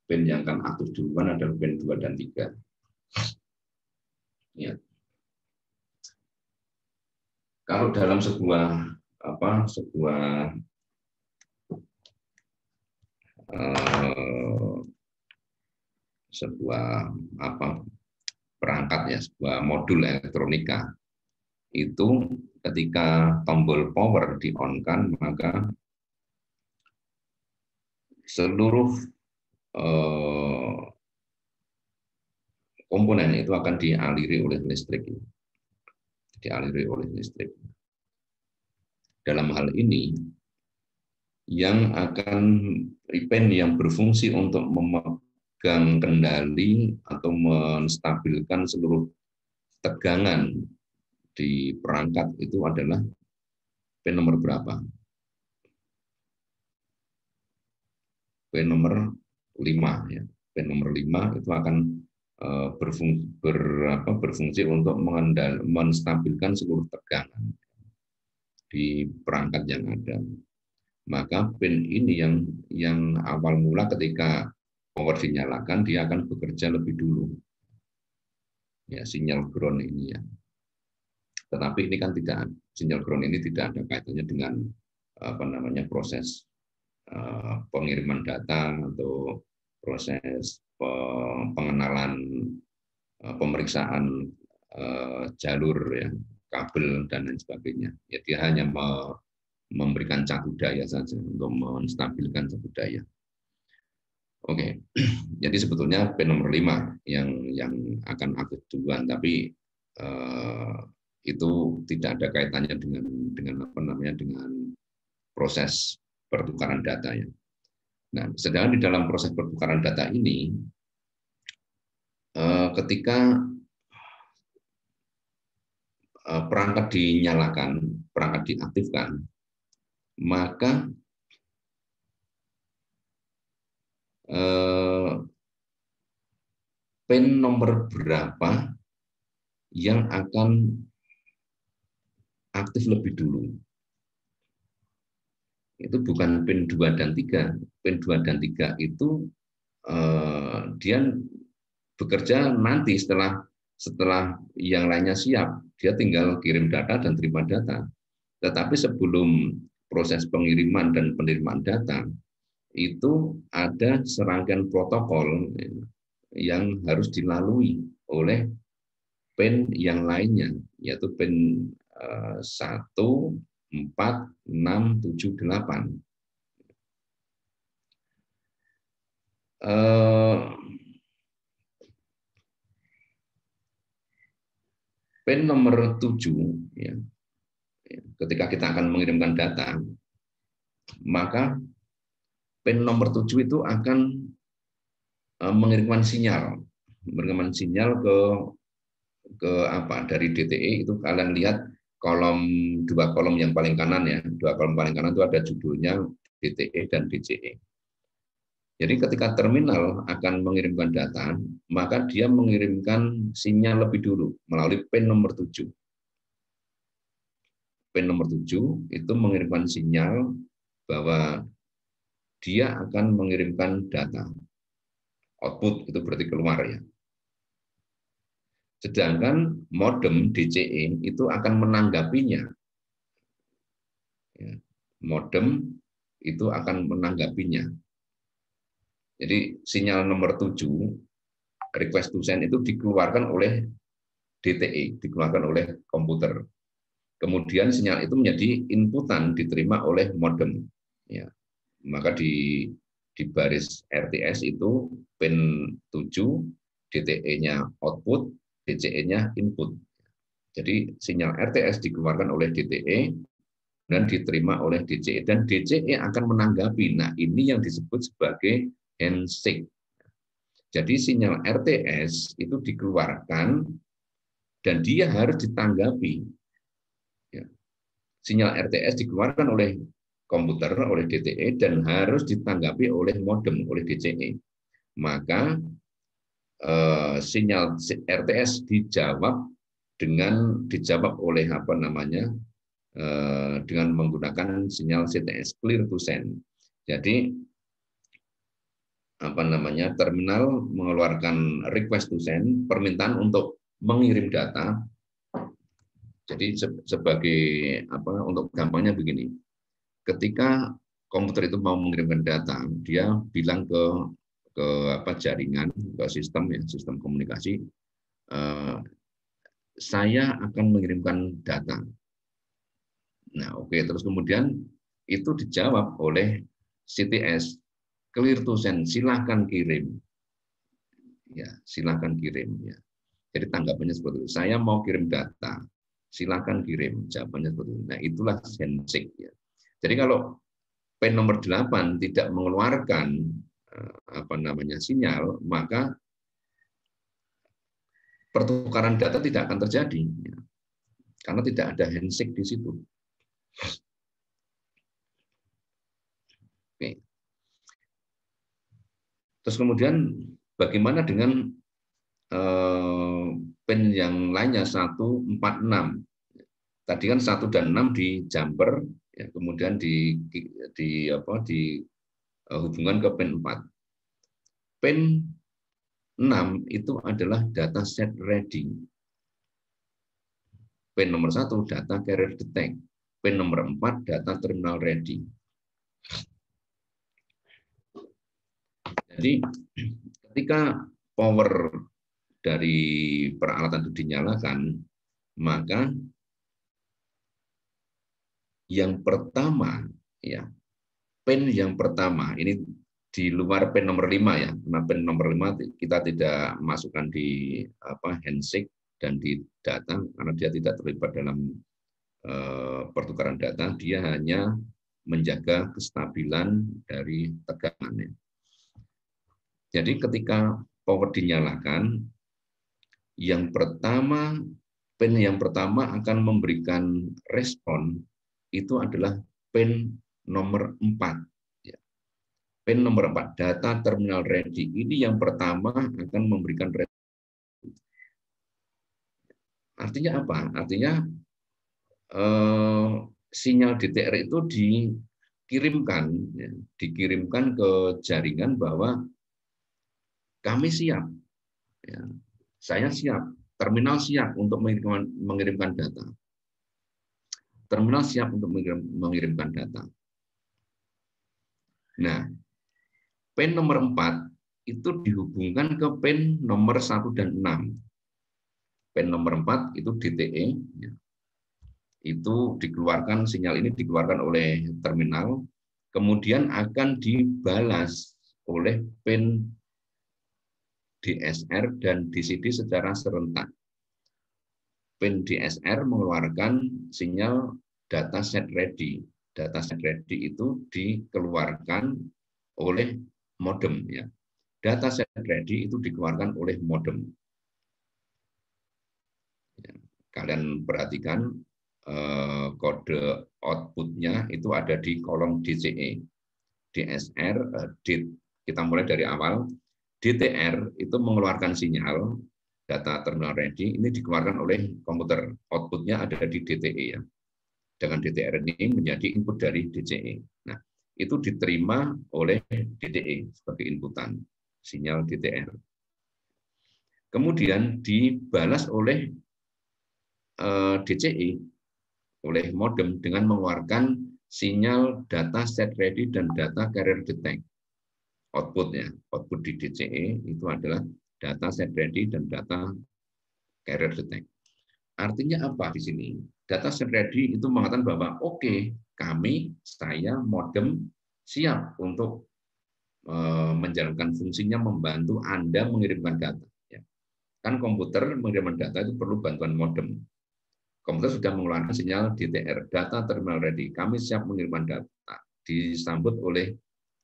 pin yang akan aktif duluan adalah pin 2 dan 3. Ya. Kalau dalam sebuah perangkat ya, sebuah modul elektronika itu ketika tombol power di-on-kan maka seluruh komponen itu akan dialiri oleh listrik. Dalam hal ini yang akan pin yang berfungsi untuk memegang kendali atau menstabilkan seluruh tegangan di perangkat itu adalah pin nomor berapa? Pin nomor 5 ya. Pin nomor 5 itu akan berfungsi untuk menstabilkan seluruh tegangan di perangkat yang ada. Maka pin ini yang awal mula ketika power dinyalakan dia akan bekerja lebih dulu. Ya, sinyal ground ini ya. Tetapi ini kan sinyal ground ini tidak ada kaitannya dengan proses pengiriman data atau proses pengenalan pemeriksaan jalur ya, kabel dan lain sebagainya. Ya, dia hanya memberikan cakup daya saja untuk menstabilkan cakup daya. Oke, jadi sebetulnya pin nomor 5 yang akan aktif duluan, tapi itu tidak ada kaitannya dengan proses pertukaran data ya. Nah, sedangkan di dalam proses pertukaran data ini, ketika perangkat dinyalakan, perangkat diaktifkan, maka pin nomor berapa yang akan aktif lebih dulu. Itu bukan pin 2 dan 3. Pin 2 dan 3 itu dia bekerja nanti setelah yang lainnya siap. Dia tinggal kirim data dan terima data. Tetapi sebelum proses pengiriman dan penerimaan data, itu ada serangkaian protokol yang harus dilalui oleh pin yang lainnya, yaitu pin 1, 4, 6, 7, 8. Pin nomor 7, ya, ketika kita akan mengirimkan data, maka pin nomor 7 itu akan mengirimkan sinyal dari DTE. Itu kalian lihat dua kolom yang paling kanan ya, dua kolom paling kanan itu ada judulnya DTE dan DCE. Jadi ketika terminal akan mengirimkan data, maka dia mengirimkan sinyal lebih dulu melalui pin nomor 7. Pin nomor 7 itu mengirimkan sinyal bahwa dia akan mengirimkan data. Output itu berarti keluar ya. Sedangkan modem DCE itu akan menanggapinya. Modem itu akan menanggapinya. Jadi sinyal nomor 7, request to send itu dikeluarkan oleh DTE, dikeluarkan oleh komputer. Kemudian sinyal itu menjadi inputan diterima oleh modem. Ya. Maka di baris RTS itu pin 7, DTE-nya output, DCE-nya input. Jadi sinyal RTS dikeluarkan oleh DTE dan diterima oleh DCE, dan DCE akan menanggapi. Nah, ini yang disebut sebagai handshake. Jadi sinyal RTS itu dikeluarkan dan dia harus ditanggapi. Sinyal RTS dikeluarkan oleh komputer oleh DTE dan harus ditanggapi oleh modem oleh DCE. Maka sinyal RTS dijawab oleh dengan menggunakan sinyal CTS, clear to send. Jadi terminal mengeluarkan request to send, permintaan untuk mengirim data. Jadi untuk gampangnya begini, ketika komputer itu mau mengirimkan data, dia bilang ke jaringan, ke sistem komunikasi, saya akan mengirimkan data. Nah, oke, terus kemudian itu dijawab oleh CTS, clear to send, silahkan kirim. Ya, silahkan kirim. Ya. Jadi tanggapannya seperti itu. Saya mau kirim data, silahkan kirim. Jawabannya seperti itu. Nah, itulah handshake. Ya. Jadi kalau PIN nomor 8 tidak mengeluarkan sinyal, maka pertukaran data tidak akan terjadi, ya. Karena tidak ada handshake di situ. Oke. Terus kemudian bagaimana dengan PIN yang lainnya 146? Tadi kan 1 dan 6 di jumper, ya, kemudian hubungan ke PIN 4. PIN 6 itu adalah data set ready. PIN nomor 1 data carrier detect. PIN nomor 4 data terminal ready. Jadi ketika power dari peralatan itu dinyalakan, maka yang pertama, ya, PIN yang pertama ini di luar PIN nomor 5 ya. Karena PIN nomor 5 kita tidak masukkan di handshake dan di data karena dia tidak terlibat dalam pertukaran data, dia hanya menjaga kestabilan dari tegangannya. Jadi ketika power dinyalakan, PIN yang pertama akan memberikan respon itu adalah PIN nomor 4. PIN nomor 4, data terminal ready. Ini yang pertama akan memberikan respon. Artinya apa? Artinya sinyal DTR itu dikirimkan ke jaringan bahwa kami siap. Ya, saya siap. Terminal siap untuk mengirimkan data. Terminal siap untuk mengirimkan data. Nah, PIN nomor 4 itu dihubungkan ke PIN nomor 1 dan 6. PIN nomor 4 itu DTE. Ya. Itu sinyal ini dikeluarkan oleh terminal, kemudian akan dibalas oleh PIN DSR dan DCD secara serentak. PIN DSR mengeluarkan sinyal data set ready. Data set ready itu dikeluarkan oleh modem. Ya. Data set ready itu dikeluarkan oleh modem. Ya. Kalian perhatikan kode outputnya itu ada di kolom DCE. DSR, kita mulai dari awal. DTR itu mengeluarkan sinyal data terminal ready, ini dikeluarkan oleh komputer. Outputnya ada di DTE. Ya. Dengan DTR ini menjadi input dari DCE. Nah, itu diterima oleh DTE sebagai inputan sinyal DTR. Kemudian dibalas oleh DCE, oleh modem dengan mengeluarkan sinyal data set ready dan data carrier detect. Outputnya, output di DCE itu adalah data set ready dan data carrier detect. Artinya apa di sini? Data set ready itu mengatakan bahwa oke, saya modem siap untuk menjalankan fungsinya membantu Anda mengirimkan data. Kan komputer mengirimkan data itu perlu bantuan modem. Komputer sudah mengeluarkan sinyal DTR, data terminal ready. Kami siap mengirimkan data. Disambut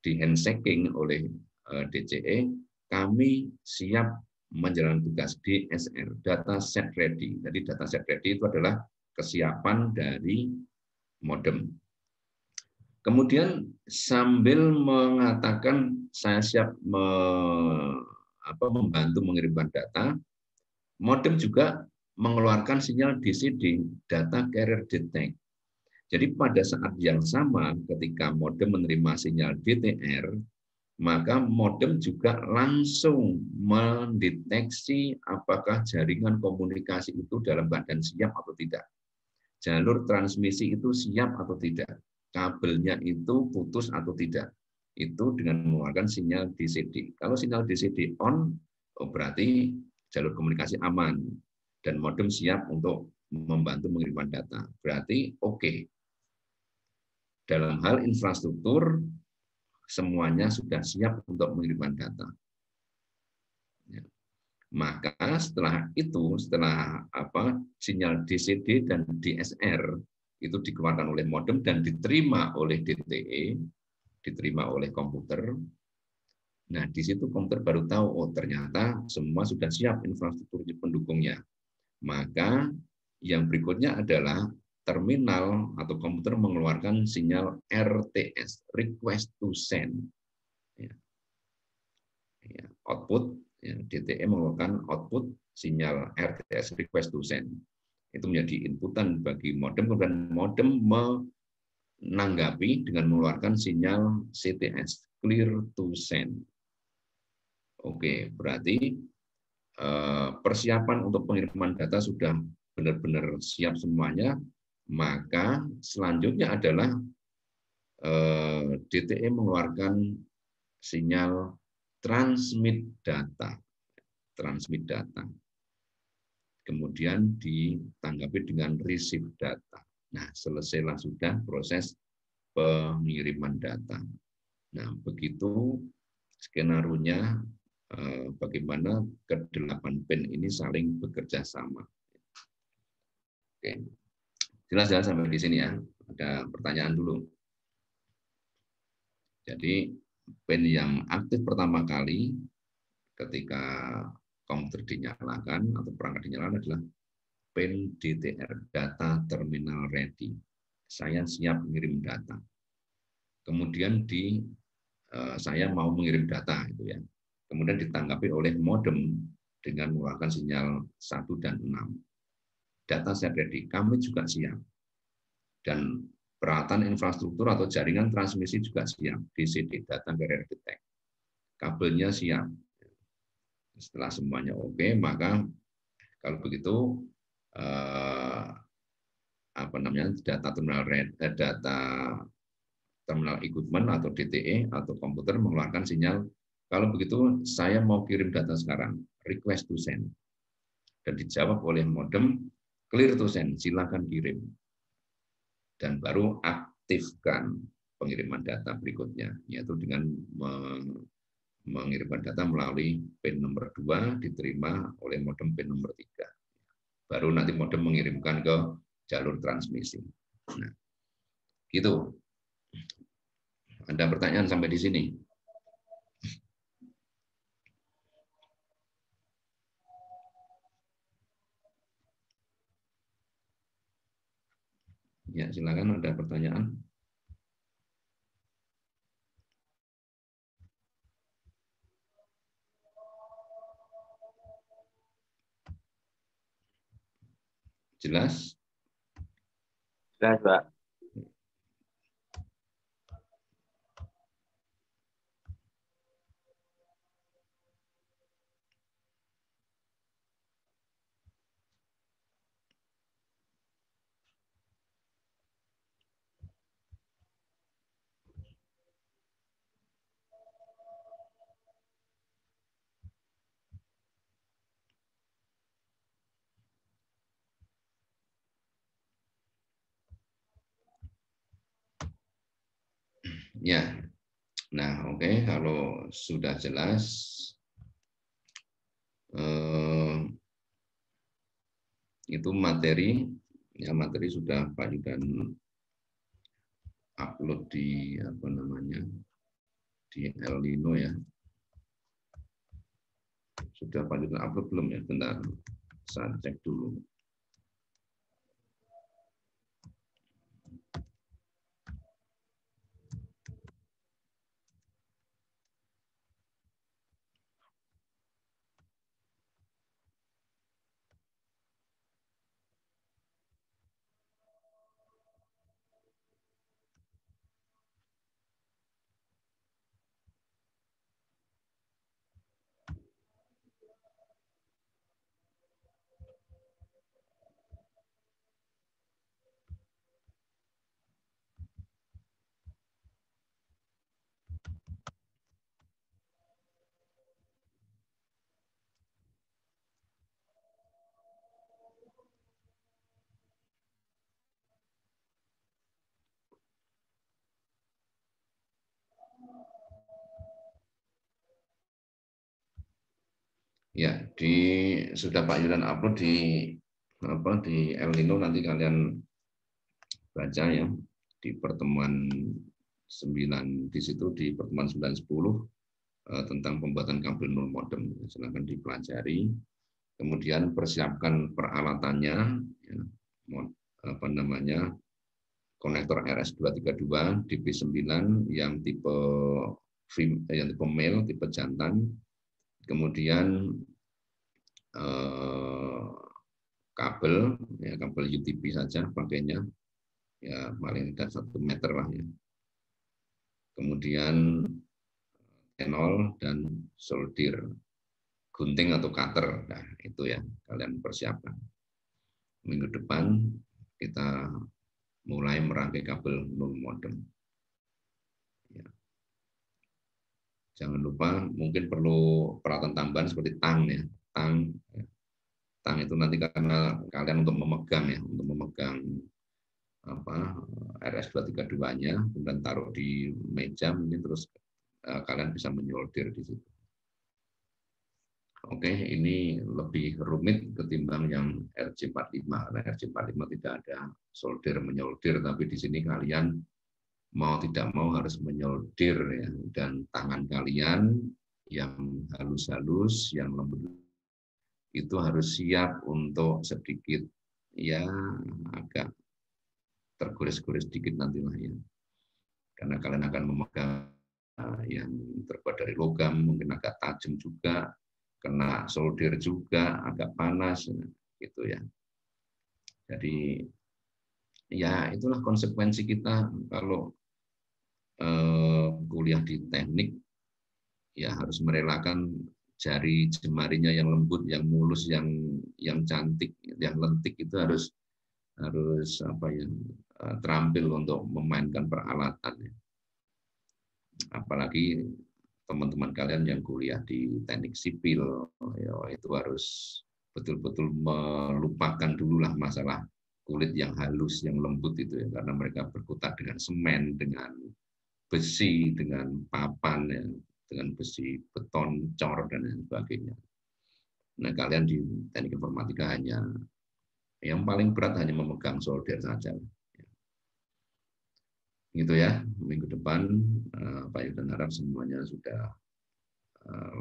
di handshaking oleh DCE, kami siap menjalankan tugas DSR, data set ready. Jadi data set ready itu adalah kesiapan dari modem. Kemudian sambil mengatakan saya siap membantu mengirimkan data, modem juga mengeluarkan sinyal DCD, data carrier detect. Jadi pada saat yang sama ketika modem menerima sinyal DTR, maka modem juga langsung mendeteksi apakah jaringan komunikasi itu dalam keadaan siap atau tidak. Jalur transmisi itu siap atau tidak. Kabelnya itu putus atau tidak. Itu dengan mengeluarkan sinyal DCD. Kalau sinyal DCD on, berarti jalur komunikasi aman dan modem siap untuk membantu mengirimkan data. Berarti oke. Dalam hal infrastruktur, semuanya sudah siap untuk mengirimkan data. Maka setelah itu, setelah sinyal DCD dan DSR itu dikeluarkan oleh modem dan diterima oleh DTE, diterima oleh komputer. Nah, di situ komputer baru tahu, oh ternyata semua sudah siap infrastruktur pendukungnya. Maka yang berikutnya adalah terminal atau komputer mengeluarkan sinyal RTS, request to send. Output, DTE mengeluarkan output sinyal RTS, request to send. Itu menjadi inputan bagi modem, kemudian modem menanggapi dengan mengeluarkan sinyal CTS, clear to send. Oke, berarti persiapan untuk pengiriman data sudah benar-benar siap semuanya, maka selanjutnya adalah DTE mengeluarkan sinyal transmit data. Kemudian ditanggapi dengan receive data. Nah, selesailah sudah proses pengiriman data. Nah, begitu skenario-nya bagaimana ke-8 pin ini saling bekerja sama. Oke. Jelas-jelas sampai di sini ya. Ada pertanyaan dulu. Jadi pin yang aktif pertama kali ketika komputer dinyalakan atau perangkat dinyalakan adalah pin DTR, data terminal ready. Saya siap mengirim data. Kemudian saya mau mengirim data itu ya. Kemudian ditanggapi oleh modem dengan mengeluarkan sinyal 1 dan 6. Data saya ready, kami juga siap. Dan peralatan infrastruktur atau jaringan transmisi juga siap, DCD, data carrier detect. Kabelnya siap. Setelah semuanya oke, maka kalau begitu data terminal equipment atau DTE atau komputer mengeluarkan sinyal, kalau begitu saya mau kirim data sekarang, request to send. Dan dijawab oleh modem, clear to send, silakan kirim. Dan baru aktifkan pengiriman data berikutnya, yaitu dengan mengirimkan data melalui pin nomor 2 diterima oleh modem pin nomor 3. Baru nanti modem mengirimkan ke jalur transmisi. Nah, gitu. Ada pertanyaan sampai di sini? Ya, silakan ada pertanyaan. Jelas? Jelas, Pak. Ya. Nah, oke, kalau sudah jelas itu materi, ya materi sudah Pak Yudan upload di di El Nino ya. Sudah Pak Yudan upload belum ya? Bentar, saya cek dulu. Ya, sudah Pak Yudan upload di El Nino, nanti kalian baca ya di pertemuan 9 di situ, di pertemuan 9-10 tentang pembuatan kabel null modem. Silakan dipelajari. Kemudian persiapkan peralatannya, ya, konektor RS232 DP9 yang tipe male, tipe jantan. Kemudian kabel UTP saja pakainya, ya paling tidak 1 meter lah ya. Kemudian tenol dan solder, gunting atau cutter. Nah, itu ya kalian persiapkan. Minggu depan kita mulai merangkai kabel null modem. Ya. Jangan lupa mungkin perlu peralatan tambahan seperti tang ya. Tang itu nanti karena kalian untuk memegang RS232-nya, kemudian taruh di meja, mungkin terus kalian bisa menyolder di situ. Oke, ini lebih rumit ketimbang yang RJ45. Karena RJ45 tidak ada solder menyolder, tapi di sini kalian mau tidak mau harus menyolder ya, dan tangan kalian yang halus-halus, yang lembut itu harus siap untuk sedikit ya agak tergores-gores sedikit nantilah ya. Karena kalian akan memegang yang terbuat dari logam, mungkin agak tajam juga, kena solder juga, agak panas gitu ya. Jadi ya itulah konsekuensi kita kalau kuliah di teknik, ya harus merelakan jari jemarinya yang lembut, yang mulus, yang cantik, yang lentik itu harus terampil untuk memainkan peralatan. Apalagi teman-teman kalian yang kuliah di teknik sipil, ya, itu harus betul-betul melupakan dululah masalah kulit yang halus, yang lembut itu ya, karena mereka berkutat dengan semen, dengan besi, dengan papan, ya, dengan besi, beton, cor, dan lain sebagainya. Nah, kalian di teknik informatika yang paling berat hanya memegang solder saja. Gitu ya, minggu depan Pak Yudan harap semuanya sudah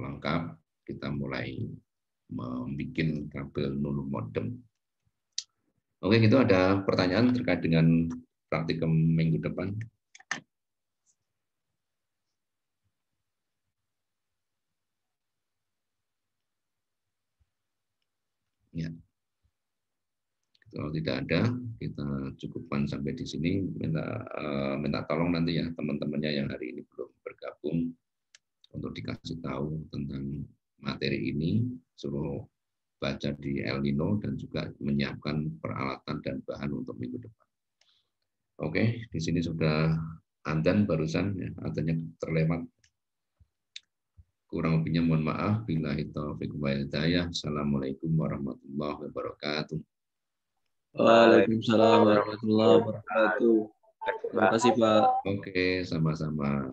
lengkap. Kita mulai membuat kabel null modem. Oke, gitu ada pertanyaan terkait dengan praktikum minggu depan. Ya. Kalau tidak ada, kita cukupkan sampai di sini. Minta tolong nanti ya teman-temannya yang hari ini belum bergabung untuk dikasih tahu tentang materi ini, suruh baca di El Nino dan juga menyiapkan peralatan dan bahan untuk minggu depan. Oke, di sini sudah Andan barusan, ya, adanya terlewat. Kurang lebihnya mohon maaf. Billahi taufiq wal hidayah. Assalamualaikum warahmatullahi wabarakatuh. Waalaikumsalam warahmatullahi wabarakatuh. Terima kasih Pak. Oke, sama-sama.